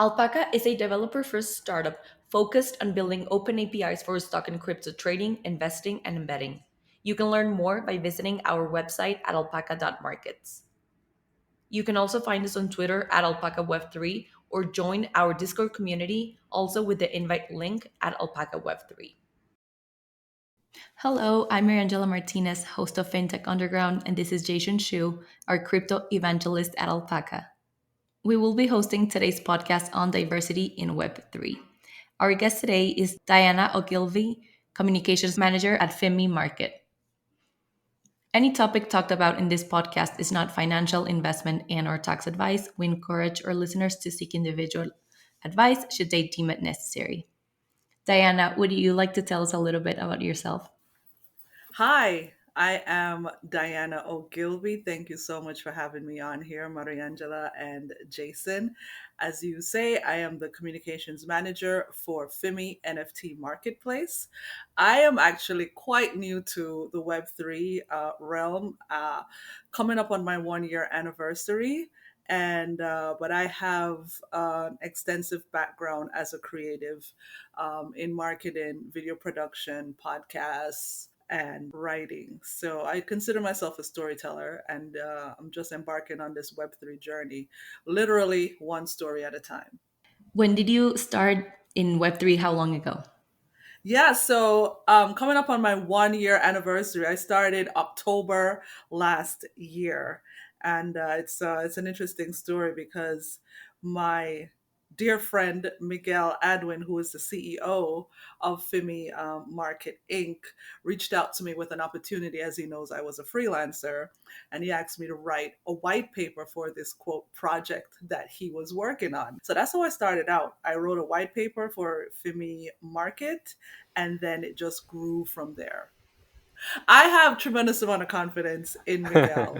Alpaca is a developer first startup focused on building open APIs for stock and crypto trading, investing, and embedding. You can learn more by visiting our website at alpaca.markets. You can also find us on Twitter at AlpacaWeb3 or join our Discord community also with the invite link at AlpacaWeb3. Hello, I'm Mariangela Martinez, host of Fintech Underground, and this is Jason Shu, our crypto evangelist at Alpaca. We will be hosting today's podcast on diversity in Web3. Our guest today is Diana Ogilvy, Communications Manager at Fimi Market. Any topic talked about in this podcast is not financial, investment, and/or tax advice. We encourage our listeners to seek individual advice should they deem it necessary. Diana, would you like to tell us a little bit about yourself? Hi, I am Diana Ogilvy. Thank you so much for having me on here, Mariangela and Jason. As you say, I am the communications manager for Fimi NFT Marketplace. I am actually quite new to the Web3 realm, coming up on my 1 year anniversary. And but I have an extensive background as a creative in marketing, video production, podcasts, and writing. So I consider myself a storyteller, and I'm just embarking on this Web3 journey, literally one story at a time. When did you start in Web3? How long ago? Yeah, so coming up on my 1 year anniversary, I started October last year, and it's an interesting story because my dear friend Miguel Adwin, who is the CEO of Fimi Market Inc., reached out to me with an opportunity, as he knows I was a freelancer, and he asked me to write a white paper for this quote project that he was working on. So that's how I started out. I wrote a white paper for Fimi Market, and then it just grew from there. I have tremendous amount of confidence in Miguel.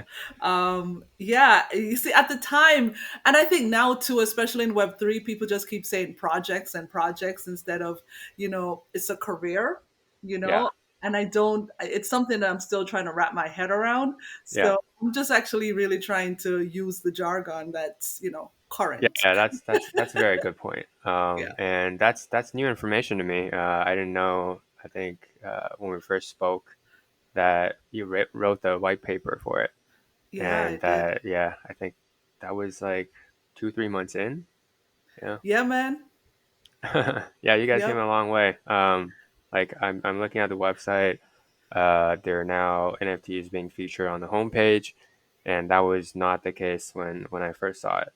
Yeah, you see, at the time, and I think now too, especially in Web3, people just keep saying projects and projects instead of, it's a career, you Yeah, know. And I don't. It's something that I'm still trying to wrap my head around. yeah, So I'm just actually really trying to use the jargon that's yeah, current. yeah. That's a very good point. Yeah. And that's new information to me. I didn't know. I think when we first spoke, that you wrote the white paper for it, Yeah, I and did. that yeah, I think that was like 2 3 months in. Yeah, Yeah, man. yeah. You guys came Yep. a long way. Like I'm looking at the website. There are now NFTs being featured on the homepage, and that was not the case when I first saw it.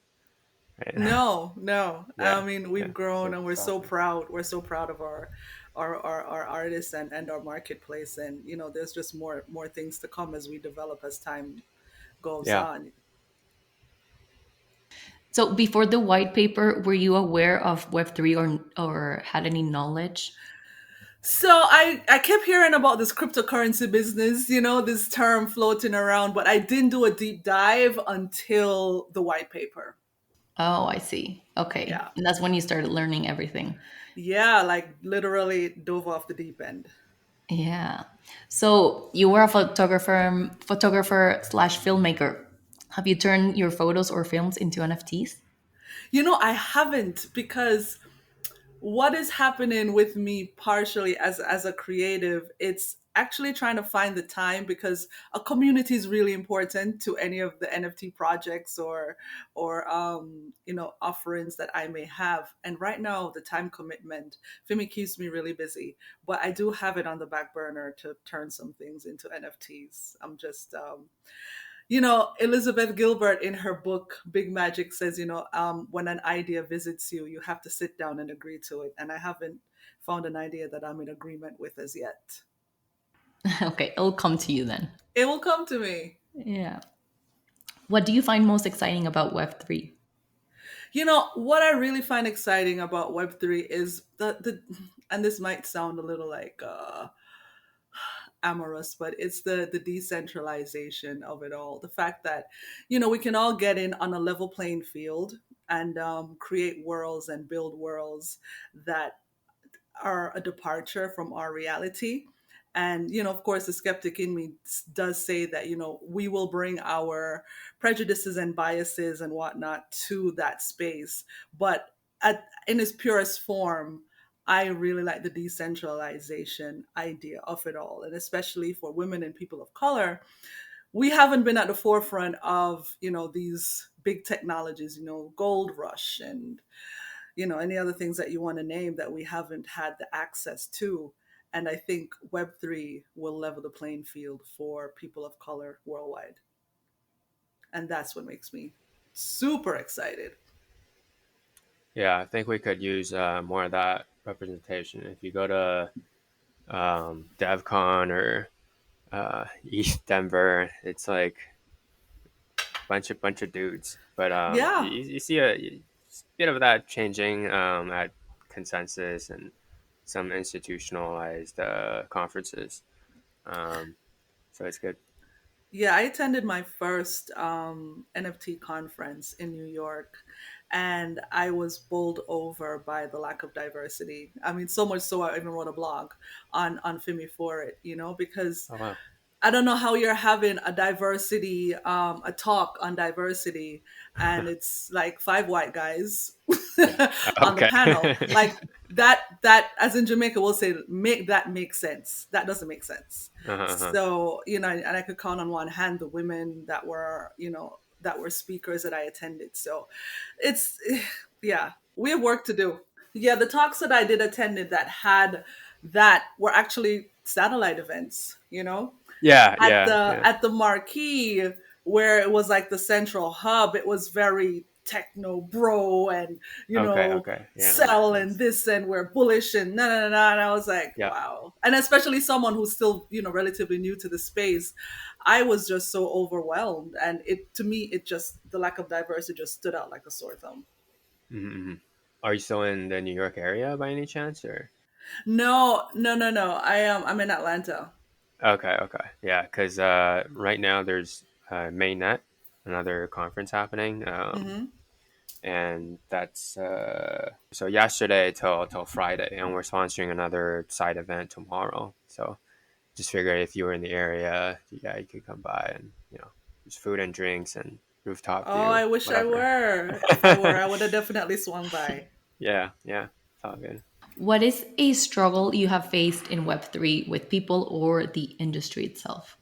Right? No, no. I Yeah, mean, yeah. we've grown So and we're it's so awesome. proud. We're so proud of our artists and our marketplace. And there's just more things to come as we develop as time goes Yeah. on. So before the white paper, were you aware of Web3 or had any knowledge? So I kept hearing about this cryptocurrency business, this term floating around, but I didn't do a deep dive until the white paper. Oh, I see. Okay. Yeah. And that's when you started learning everything. Yeah, like literally dove off the deep end. Yeah. So you were a photographer slash filmmaker. Have you turned your photos or films into NFTs? I haven't because what is happening with me partially as a creative, it's actually trying to find the time because a community is really important to any of the NFT projects or offerings that I may have. And right now the time commitment for me keeps me really busy, but I do have it on the back burner to turn some things into NFTs. I'm just Elizabeth Gilbert in her book Big Magic says, when an idea visits you, you have to sit down and agree to it. And I haven't found an idea that I'm in agreement with as yet. Okay, it'll come to you then. It will come to me. Yeah. What do you find most exciting about Web3? What I really find exciting about Web3 is and this might sound a little like amorous, but it's the decentralization of it all. The fact that we can all get in on a level playing field and create worlds and build worlds that are a departure from our reality. And of course, the skeptic in me does say that we will bring our prejudices and biases and whatnot to that space, but in its purest form, I really like the decentralization idea of it all. And especially for women and people of color, we haven't been at the forefront of, these big technologies, gold rush and, any other things that you want to name that we haven't had the access to. And I think Web3 will level the playing field for people of color worldwide. And that's what makes me super excited. Yeah, I think we could use more of that representation. If you go to DevCon or East Denver, it's like bunch of dudes. But Yeah. you see a bit of that changing at consensus and some institutionalized conferences. Um, so it's good. Yeah, I attended my first NFT conference in New York, and I was bowled over by the lack of diversity. I mean, so much so I even wrote a blog on Fimi for it, because Oh wow. I don't know how you're having a diversity, a talk on diversity, and it's like five white guys Yeah. on the Okay. panel. Like that, as in Jamaica, we'll say, make that make sense. That doesn't make sense. Uh-huh. So, and I could count on one hand the women that were speakers that I attended. So it's, yeah, we have work to do. Yeah, the talks that I did attended that were actually satellite events, Yeah, at yeah, the yeah. at the marquee, where it was like the central hub. It was very techno bro, and Okay, okay. Yeah, that makes sell and sense. this, and we're bullish and na. And I was like, Yeah. wow. And especially someone who's still relatively new to the space, I was just so overwhelmed. And it to me, it just, the lack of diversity just stood out like a sore thumb. Mm-hmm. Are you still in the New York area by any chance, or? No, no, no, no. I'm in Atlanta. Okay, okay. Yeah, because right now there's Mainnet, another conference happening, Hmm. and that's so yesterday till Friday, and we're sponsoring another side event tomorrow. So just figured if you were in the area, yeah, you could come by and there's food and drinks and rooftop Oh, view, I wish I whatever. were. If I were, I would have definitely swung by. Yeah, yeah, it's all good. What is a struggle you have faced in Web3 with people or the industry itself?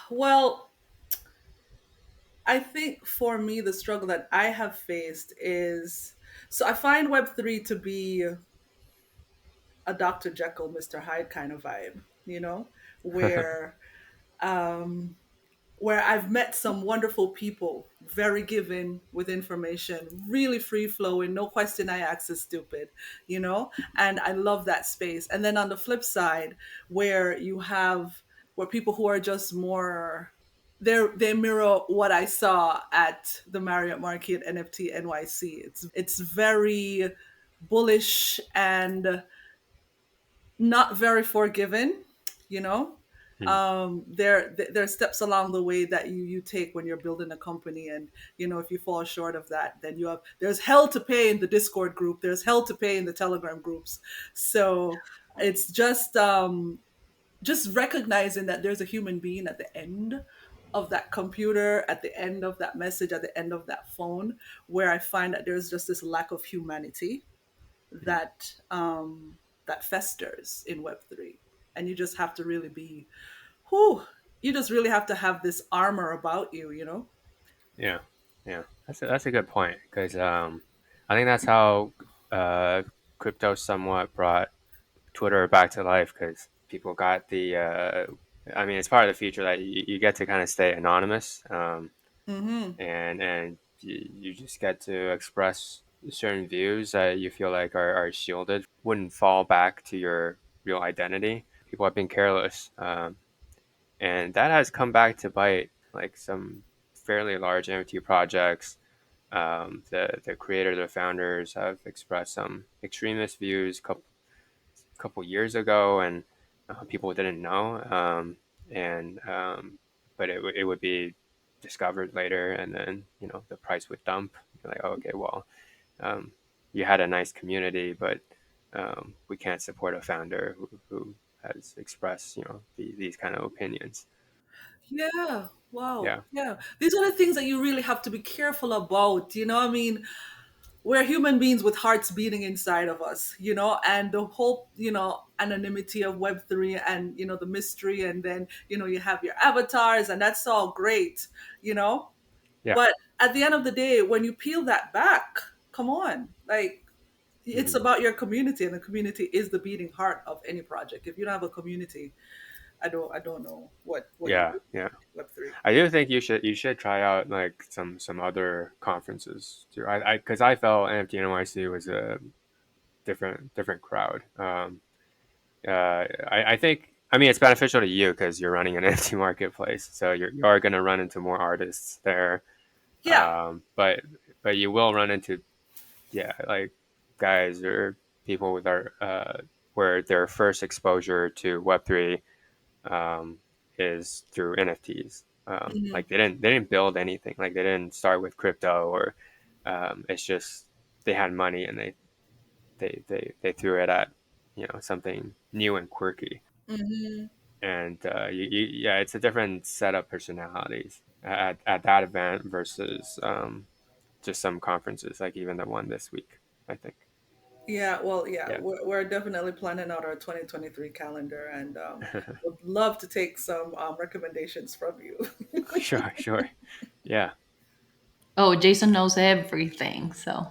Well, I think for me, the struggle that I have faced is, so I find Web3 to be a Dr. Jekyll, Mr. Hyde kind of vibe, where um, where I've met some wonderful people, very given with information, really free flowing, no question I ask is stupid, and I love that space. And then on the flip side, where you have where people who are just more, they mirror what I saw at the Marriott Market NFT NYC. It's very bullish and not very forgiving, you know. Hmm. There are steps along the way that you take when you're building a company, and if you fall short of that, then there's hell to pay in the Discord group, there's hell to pay in the Telegram groups. So it's just recognizing that there's a human being at the end of that computer, at the end of that message, at the end of that phone, where I find that there's just this lack of humanity that festers in Web3, and you just have to really be, whew, you just really have to have this armor about you. Yeah, yeah, that's a good point because I think that's how uh, crypto somewhat brought Twitter back to life because people got the. I mean, it's part of the feature that you get to kind of stay anonymous, Mm-hmm. and you just get to express certain views that you feel like are shielded, wouldn't fall back to your real identity. People have been careless, and that has come back to bite. Like some fairly large NFT projects, the creators or founders have expressed some extremist views couple years ago, and people didn't know, and but it would be discovered later, and then the price would dump. You're like, oh, okay, well, um, you had a nice community, but we can't support a founder who has expressed these kind of opinions. Yeah. Wow. Yeah. Yeah. These are the things that you really have to be careful about. I mean, we're human beings with hearts beating inside of us, and the whole, anonymity of Web3, and, the mystery. And then, you have your avatars, and that's all great, you know. Yeah. But at the end of the day, when you peel that back, come on, like, it's Hmm. about your community, and the community is the beating heart of any project. If you don't have a community, I don't know what you Yeah. do Yeah. in Web3. I do think you should try out like some other conferences too. I because I felt NFT NYC was a different crowd. I think, I mean, it's beneficial to you because you're running an NFT marketplace, so you are going to run into more artists there. Yeah. But you will run into, yeah, like guys or people with our where their first exposure to Web3 um, is through NFTs. Hmm. Like they didn't build anything. Like they didn't start with crypto, or it's just they had money and they threw it at something new and quirky. Hmm. And yeah, it's a different set of personalities at that event versus just some conferences, like even the one this week, I think. Yeah, well, yeah, Yeah. we're definitely planning out our 2023 calendar, and would love to take some recommendations from you. Sure, sure. Yeah. Oh, Jason knows everything. So,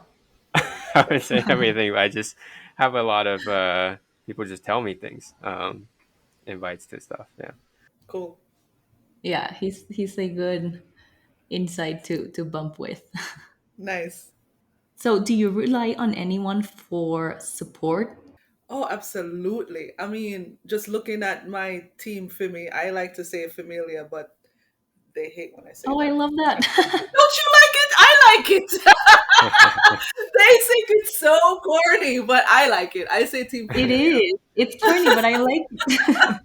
I would say everything, but I just have a lot of people just tell me things, invites to stuff. Yeah. Cool. yeah, he's a good insight to bump with. Nice. So, do you rely on anyone for support? Oh, absolutely. I mean, just looking at my team, Fimi, I like to say Familia, but they hate when I say Oh, I that. love Don't that. you like it? I like it. They think it's so corny, but I like it. I say Team It Familia. is. It's corny, but I like it.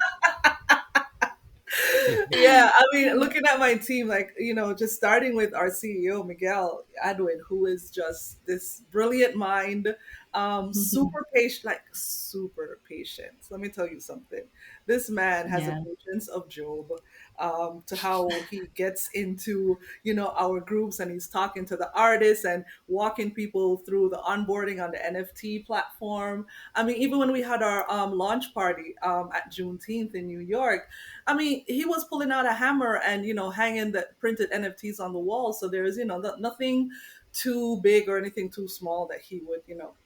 Yeah, I mean, looking at my team, like, just starting with our CEO, Miguel Adwin, who is just this brilliant mind, super patient, like super patient. Let me tell you something. This man has a Yeah. patience of Job, to how he gets into, our groups, and he's talking to the artists and walking people through the onboarding on the NFT platform. I mean, even when we had our launch party at Juneteenth in New York, I mean, he was pulling out a hammer and, hanging the printed NFTs on the wall. So there's, nothing too big or anything too small that he would,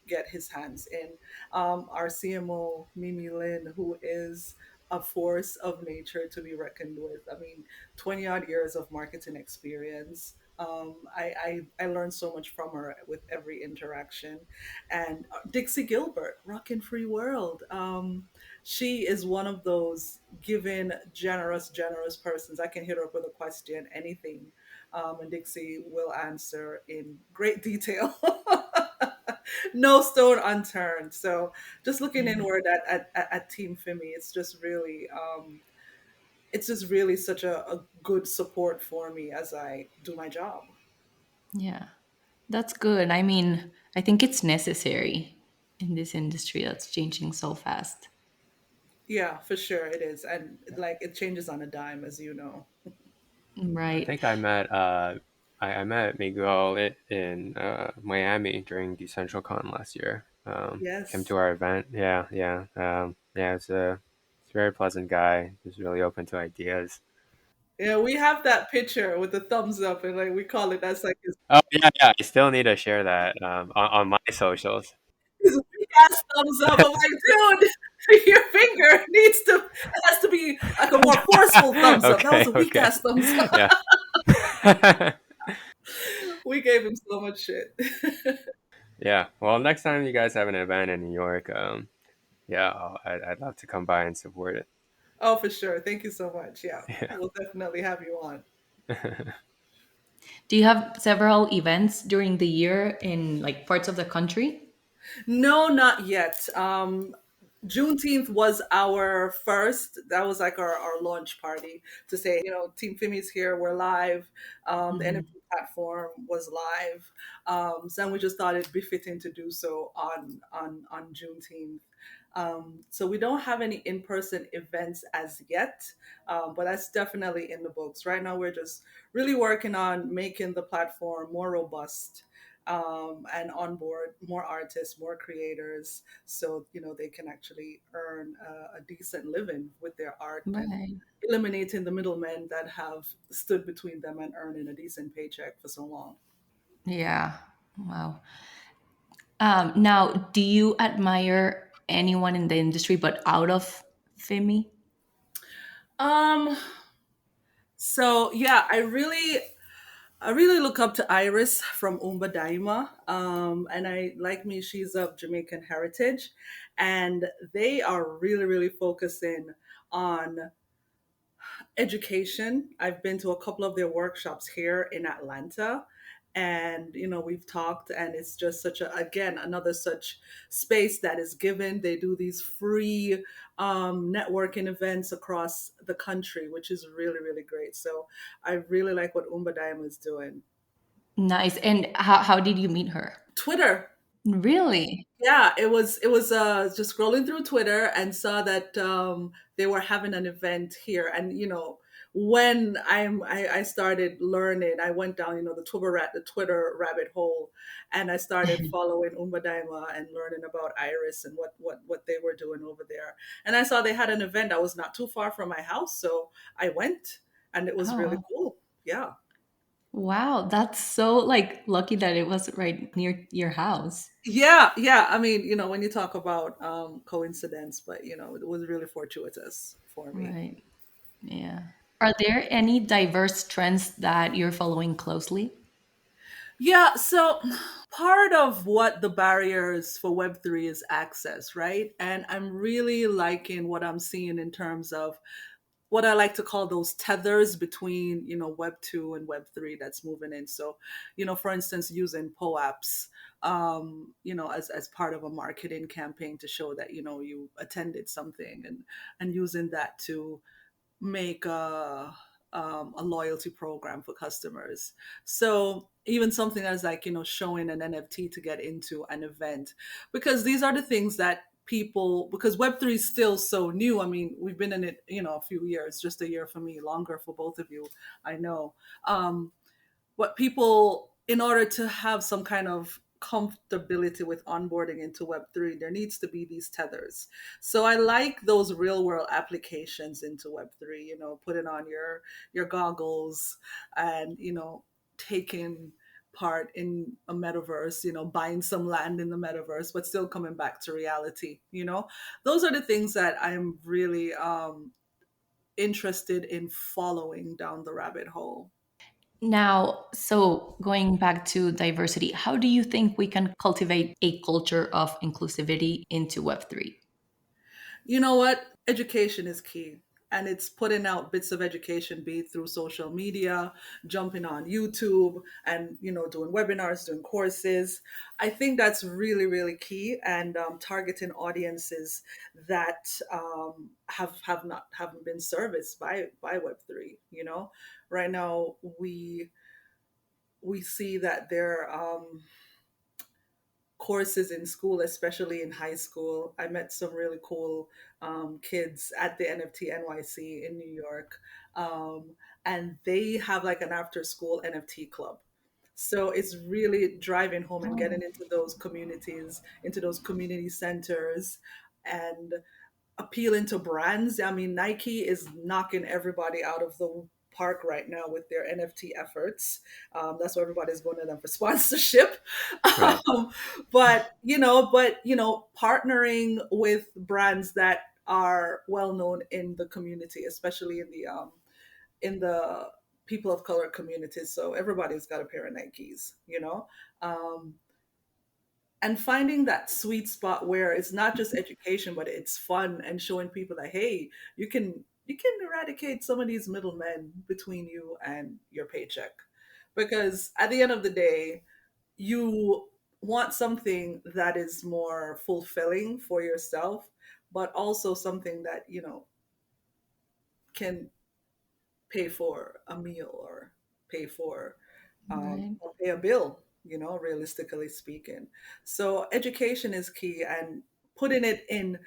get his hands in. Our CMO, Mimi Lin, who is a force of nature to be reckoned with. I mean, 20 odd years of marketing experience. I learned so much from her with every interaction. And Dixie Gilbert, Rockin' Free World. She is one of those giving, generous persons. I can hit her up with a question, anything, and Dixie will answer in great detail. No stone unturned. So just looking Yeah. inward at Team Fimi, it's just really such a good support for me as I do my job. Yeah. That's good. I mean, I think it's necessary in this industry that's changing so fast. Yeah, for sure it is. And like it changes on a dime, as you know. I Right. think I met Miguel in Miami during DecentralCon last year. Came Yes. to our event. Yeah, yeah, yeah. It's a very pleasant guy. He's really open to ideas. Yeah, we have that picture with the thumbs up, and like we call it, that's like Oh yeah, yeah. I still need to share that on my socials. his big ass thumbs up. I'm like, dude, your finger needs to, it has to be like a more forceful thumbs up. That was Okay, a weak okay. ass thumbs up. Yeah. We gave him so much shit. Yeah. Well, next time you guys have an event in New York, yeah, I'd love to come by and support it. Oh, for sure. Thank you so much. Yeah, Yeah. we'll definitely have you on. Do you have several events during the year in like parts of the country? No, not yet. Juneteenth was our first. That was like our launch party to say, Team Fimi's here. We're live. The Mhm. NFT platform was live. So we just thought it'd be fitting to do so on Juneteenth. So we don't have any in-person events as yet, but that's definitely in the books. Right now, we're just really working on making the platform more robust, and onboard more artists, more creators, so they can actually earn a decent living with their art, and Right. eliminating the middlemen that have stood between them and earning a decent paycheck for so long. Yeah. Wow. Now, do you admire anyone in the industry but out of Fimi? Um, so yeah, I really look up to Iris from Umba Daima. And she's of Jamaican heritage. And they are really, really focusing on education. I've been to a couple of their workshops here in Atlanta. And, we've talked, and it's just again, another such space that is given. They do these free networking events across the country, which is really, really great. So I really like what Umba Daima is doing. Nice. And how did you meet her? Twitter. Really? Yeah, it was just scrolling through Twitter and saw that they were having an event here. And when I started learning, I went down the Twitter rabbit hole, and I started following Umbadaima and learning about Iris and what they were doing over there. And I saw they had an event that was not too far from my house, so I went, and it was really Oh, cool. Yeah. wow. That's so like lucky that it was right near your house. Yeah, yeah. I mean, when you talk about coincidence, but it was really fortuitous for me. Right. Yeah. Are there any diverse trends that you're following closely? Yeah, so part of what the barriers for Web3 is access, right? And I'm really liking what I'm seeing in terms of what I like to call those tethers between, Web 2 and Web 3 that's moving in. So, for instance, using POAPs, as part of a marketing campaign to show that, you attended something, and using that to make a loyalty program for customers. So even something as like, showing an NFT to get into an event, because these are the things that because Web3 is still so new. I mean, we've been in it, a few years, just a year for me, longer for both of you, I know. Um, what people, in order to have some kind of comfortability with onboarding into Web3, there needs to be these tethers. So I like those real world applications into Web3, putting on your goggles, and taking part in a metaverse, buying some land in the metaverse, but still coming back to reality. Those are the things that I'm really interested in following down the rabbit hole. Now, so going back to diversity, how do you think we can cultivate a culture of inclusivity into Web3? You know what? Education is key. And it's putting out bits of education, be it through social media, jumping on YouTube, and doing webinars, doing courses. I think that's really, really key, and targeting audiences that haven't been serviced by Web3. Right now we see that there courses in school, especially in high school. I met some really cool kids at the NFT NYC in New York, and they have like an after school NFT club. So it's really driving home and getting Oh, into those communities, into those community centers, and appealing to brands. I mean, Nike is knocking everybody out of the park right now with their NFT efforts. That's why everybody's going to them for sponsorship. Right. um, but partnering with brands that are well known in the community, especially in the people of color communities. So everybody's got a pair of Nikes. Um, and finding that sweet spot where it's not just education, but it's fun, and showing people that, hey, you can eradicate some of these middlemen between you and your paycheck, because at the end of the day, you want something that is more fulfilling for yourself, but also something that can pay for a meal, or pay for right. or pay a bill, realistically speaking. So education is key, and putting it in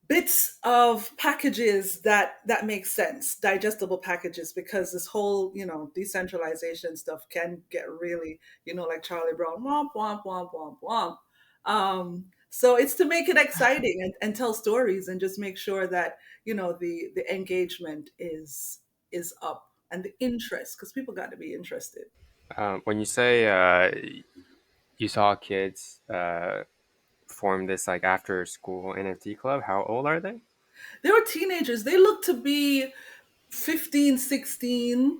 bits of packages that make sense, digestible packages, because this whole, decentralization stuff can get really, like Charlie Brown, womp womp womp womp womp. So it's to make it exciting, and tell stories, and just make sure that the engagement is up, and the interest, because people got to be interested. When you say you saw kids form this like after school NFT club, how old are they? They were teenagers. They looked to be 15, 16.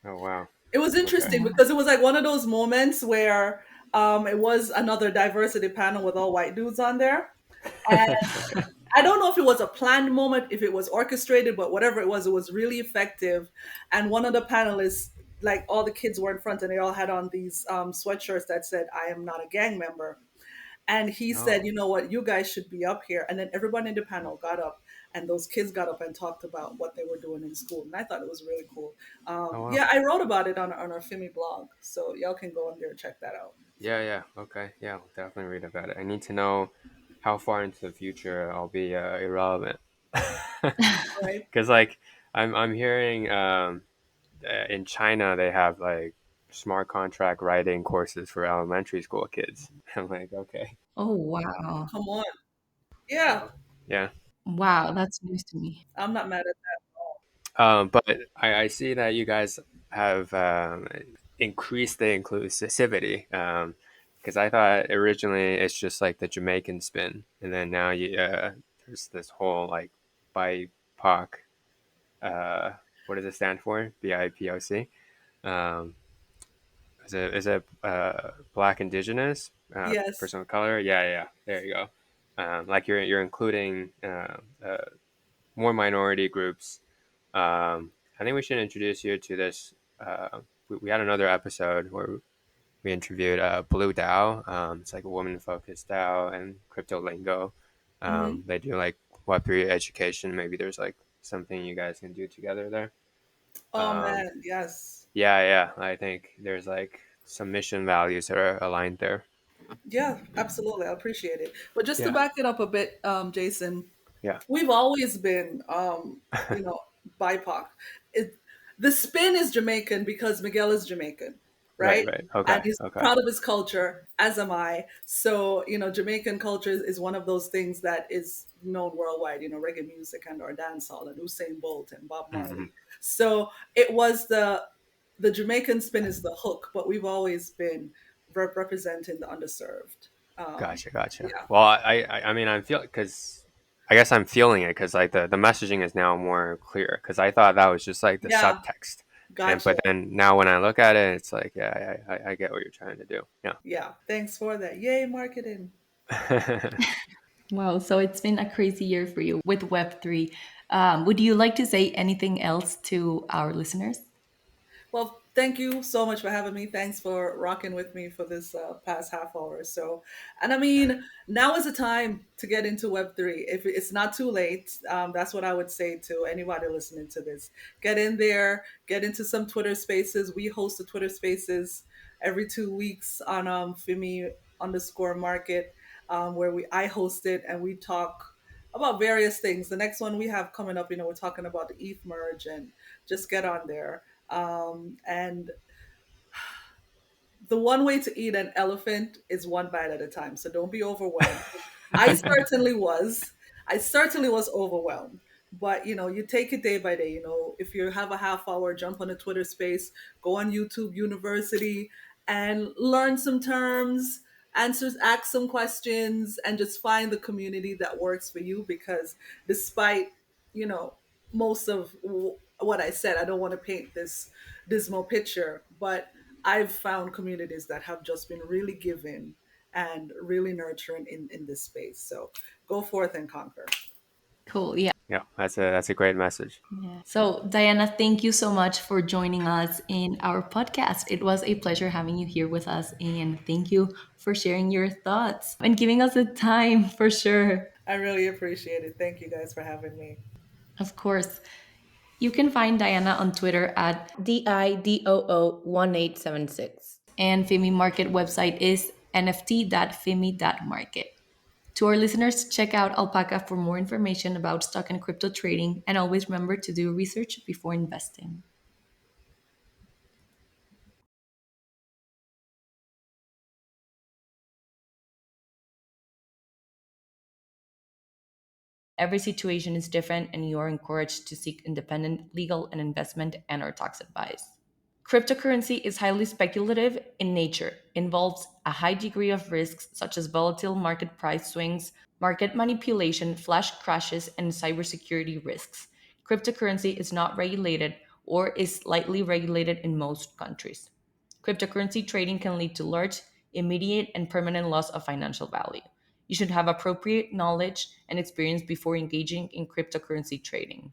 Oh wow. It was Okay. interesting because it was like one of those moments where it was another diversity panel with all white dudes on there. And I don't know if it was a planned moment, if it was orchestrated, but whatever it was really effective. And one of the panelists, like all the kids were in front, and they all had on these sweatshirts that said, "I am not a gang member." And he said, Oh. "You know what? You guys should be up here." And then everyone in the panel got up, and those kids got up and talked about what they were doing in school. And I thought it was really cool. Oh wow. Yeah, I wrote about it on our Fimi blog. So y'all can go in there and check that out. Yeah, yeah. Okay. Yeah, I'll definitely read about it. I need to know how far into the future I'll be irrelevant. Right? Because like I'm hearing in China they have like smart contract writing courses for elementary school kids. I'm like, okay. Oh, wow. Come on. Yeah, Yeah. Wow, that's news to me. I'm not mad at that at all. But I see that you guys have increased the inclusivity. Because I thought originally it's just like the Jamaican spin, and then now there's this whole like BIPOC. What does it stand for? BIPOC. Um, is it Black Indigenous Yes. person of color? Yeah, yeah. There you go. Like you're including more minority groups. I think we should introduce you to this. We had another episode where we interviewed Blue DAO. It's like a woman-focused DAO and crypto lingo. Hmm. They do like Web3 education. Maybe there's like something you guys can do together there. Oh Um, man, yes. yeah, yeah. I think there's like some mission values that are aligned there. Yeah, absolutely. I appreciate it. But just to Yeah, back it up a bit, Jason, yeah. we've always been, BIPOC. It, the spin is Jamaican because Miguel is Jamaican, Right, right? right. And Okay, he's okay. proud of his culture, as am I. So, Jamaican culture is one of those things that is known worldwide, reggae music and or dancehall and Usain Bolt and Bob Hmm. Marley. So it was the Jamaican spin is the hook, but we've always been representing the underserved. Gotcha, gotcha. Yeah. Well, I mean, I'm feeling because I guess I'm feeling it because like the messaging is now more clear because I thought that was just like the Yeah. subtext, and Gotcha. but then now when I look at it, it's like yeah, I get what you're trying to do. Yeah. Thanks for that. Yay, marketing. Yeah. Wow, so it's been a crazy year for you with Web3. Would you like to say anything else to our listeners? Well, thank you so much for having me. Thanks for rocking with me for this past half hour or so. And I mean, now is the time to get into Web3. If it's not too late, that's what I would say to anybody listening to this. Get in there, get into some Twitter spaces. We host the Twitter spaces every 2 weeks on Fimi underscore market, where I host it and we talk about various things. The next one we have coming up, we're talking about the ETH merge, and just get on there. And the one way to eat an elephant is one bite at a time. So don't be overwhelmed. I certainly was. I certainly was overwhelmed. But you take it day by day. If you have a half hour, jump on a Twitter space, go on YouTube University, and learn some terms, ask some questions, and just find the community that works for you. Because despite you know most of what I said, I don't want to paint this dismal picture, but I've found communities that have just been really giving and really nurturing in this space. So go forth and conquer. Cool. Yeah. Yeah, that's a great message. Yeah. So, Diana, thank you so much for joining us in our podcast. It was a pleasure having you here with us, and thank you for sharing your thoughts and giving us the time for sure. I really appreciate it. Thank you guys for having me. Of course. You can find Diana on Twitter at DIDOO1876. And Fimi Market website is nft.fimi.market. To our listeners, check out Alpaca for more information about stock and crypto trading, and always remember to do research before investing. Every situation is different, and you are encouraged to seek independent legal and investment and/or tax advice. Cryptocurrency is highly speculative in nature, involves a high degree of risks such as volatile market price swings, market manipulation, flash crashes, and cybersecurity risks. Cryptocurrency is not regulated or is lightly regulated in most countries. Cryptocurrency trading can lead to large, immediate, and permanent loss of financial value. You should have appropriate knowledge and experience before engaging in cryptocurrency trading.